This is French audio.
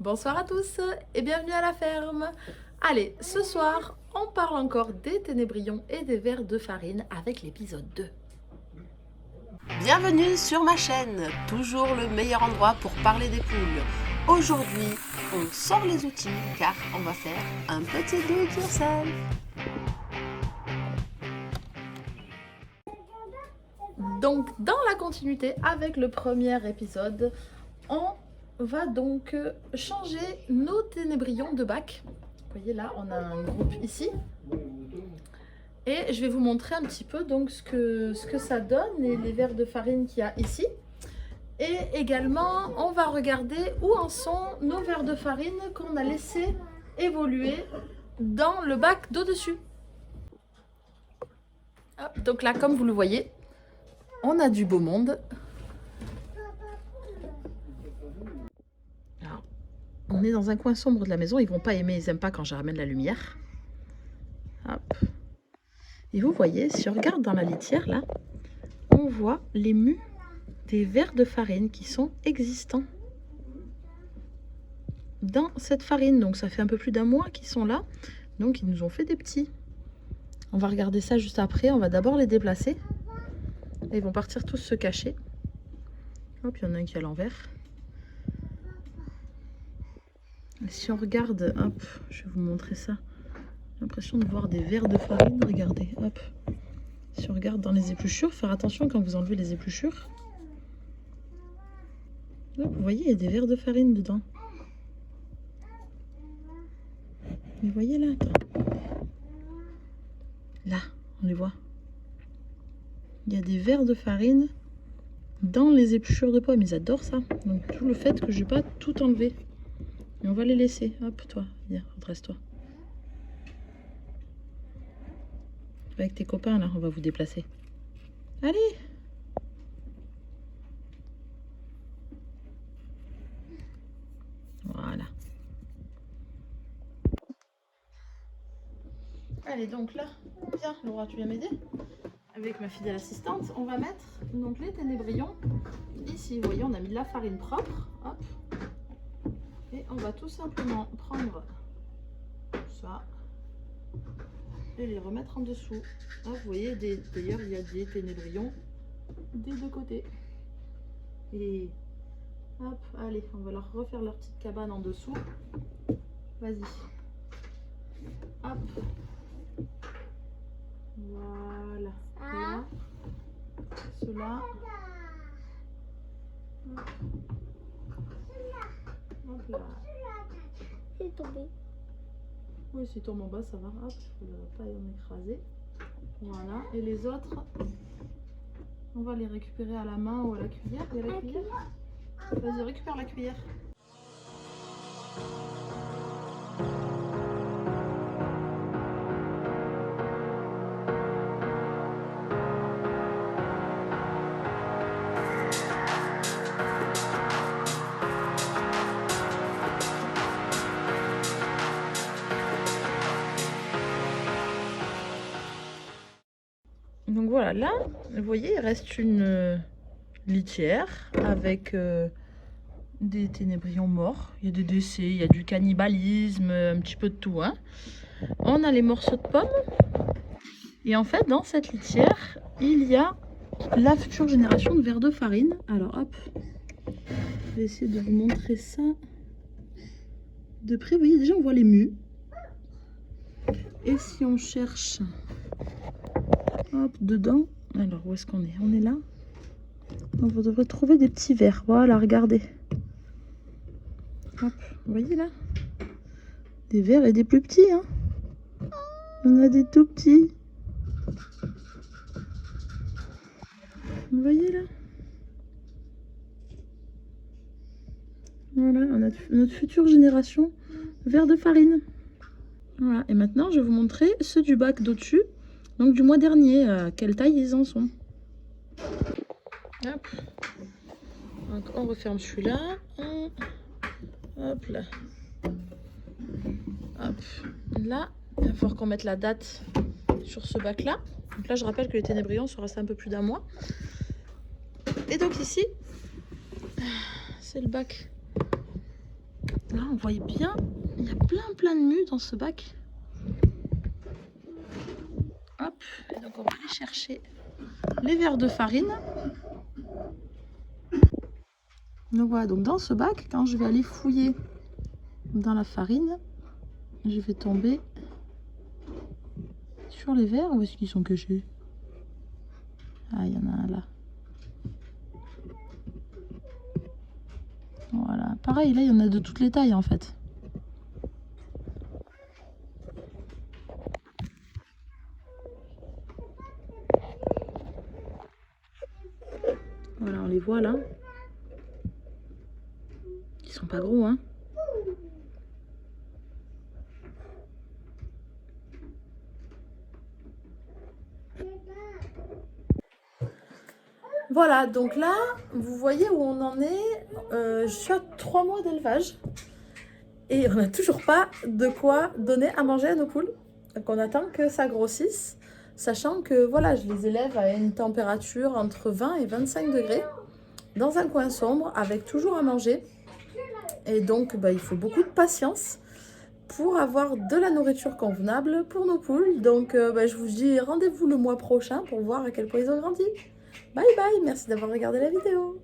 Bonsoir à tous et bienvenue à la ferme. Allez, ce soir, on parle encore des ténébrions et des vers de farine avec l'épisode 2. Bienvenue sur ma chaîne, toujours le meilleur endroit pour parler des poules. Aujourd'hui, on sort les outils car on va faire un petit do it yourself. Donc, dans la continuité avec le premier épisode, on va donc changer nos ténébrions de bac. Vous voyez là, on a un groupe ici. Et je vais vous montrer un petit peu donc ce que ça donne et les verres de farine qu'il y a ici. Et également, on va regarder où en sont nos verres de farine qu'on a laissé évoluer dans le bac d'au-dessus. Donc là, comme vous le voyez, on a du beau monde. Alors, on est dans un coin sombre de la maison. Ils vont pas aimer, ils n'aiment pas quand je ramène la lumière. Hop. Et vous voyez, si on regarde dans la litière, là, on voit les mues des verres de farine qui sont existants dans cette farine. Donc ça fait un peu plus d'un mois qu'ils sont là. Donc ils nous ont fait des petits. On va regarder ça juste après. On va d'abord les déplacer. Et ils vont partir tous se cacher. Hop, il y en a un qui est à l'envers. Si on regarde, hop, je vais vous montrer ça. J'ai l'impression de voir des verres de farine. Regardez, hop. Si on regarde dans les épluchures, faire attention quand vous enlevez les épluchures. Hop, vous voyez, il y a des verres de farine dedans. Vous voyez là, attends. Là, on les voit. Il y a des verres de farine dans les épluchures de pommes. Ils adorent ça. Donc tout le fait que je n'ai pas tout enlevé. Et on va les laisser. Hop, toi, viens, redresse-toi. Avec tes copains, là, on va vous déplacer. Allez! Voilà. Allez, donc là, tiens, Laura, tu viens m'aider? Avec ma fidèle assistante, on va mettre donc les ténébrions ici. Vous voyez, on a mis de la farine propre. Hop. Et on va tout simplement prendre ça et les remettre en dessous. Hop, vous voyez, d'ailleurs, il y a des ténébrions des deux côtés. Et hop, allez, on va leur refaire leur petite cabane en dessous. Vas-y. Hop. Voilà. Là. Cela. Hop là. C'est tombé. Oui, si tombe en bas, ça va. Hop, il ne va pas en écraser. Voilà. Et les autres, on va les récupérer à la main ou à la cuillère. Il y a la cuillère. Vas-y, récupère la cuillère. Donc voilà, là, vous voyez, il reste une litière avec des ténébrions morts. Il y a des décès, il y a du cannibalisme, un petit peu de tout. Hein. On a les morceaux de pommes. Et en fait, dans cette litière, il y a la future génération de verres de farine. Alors hop, je vais essayer de vous montrer ça de près. Vous voyez, déjà, on voit les mues. Et si on cherche... Hop, dedans. Alors, où est-ce qu'on est? On est là. Donc, vous devrez trouver des petits verres. Voilà, regardez. Hop, vous voyez là? Des verres et des plus petits. Hein. On a des tout petits. Vous voyez là? Voilà, on a notre future génération verres de farine. Voilà, et maintenant, je vais vous montrer ceux du bac d'au-dessus. Donc du mois dernier, quelle taille ils en sont. Hop. Donc on referme celui-là. Hop là. Hop. Là, il va falloir qu'on mette la date sur ce bac-là. Donc là, je rappelle que les ténébrions sont restés un peu plus d'un mois. Et donc ici, c'est le bac Là, on voit bien, il y a plein de mues dans ce bac. Hop, et donc on va aller chercher les verres de farine. Donc voilà, donc dans ce bac, quand je vais aller fouiller dans la farine, je vais tomber sur les verres. Où est-ce qu'ils sont cachés? Ah, il y en a un là. Voilà, pareil, là il y en a de toutes les tailles en fait. Voilà, on les voit là. Ils sont pas gros, hein. Voilà, donc là, vous voyez où on en est. Je suis à 3 mois d'élevage. Et on n'a toujours pas de quoi donner à manger à nos poules. Donc on attend que ça grossisse. Sachant que voilà, je les élève à une température entre 20 et 25 degrés. Dans un coin sombre, avec toujours à manger. Et donc, il faut beaucoup de patience pour avoir de la nourriture convenable pour nos poules. Donc, je vous dis rendez-vous le mois prochain pour voir à quel point ils ont grandi. Bye bye, merci d'avoir regardé la vidéo.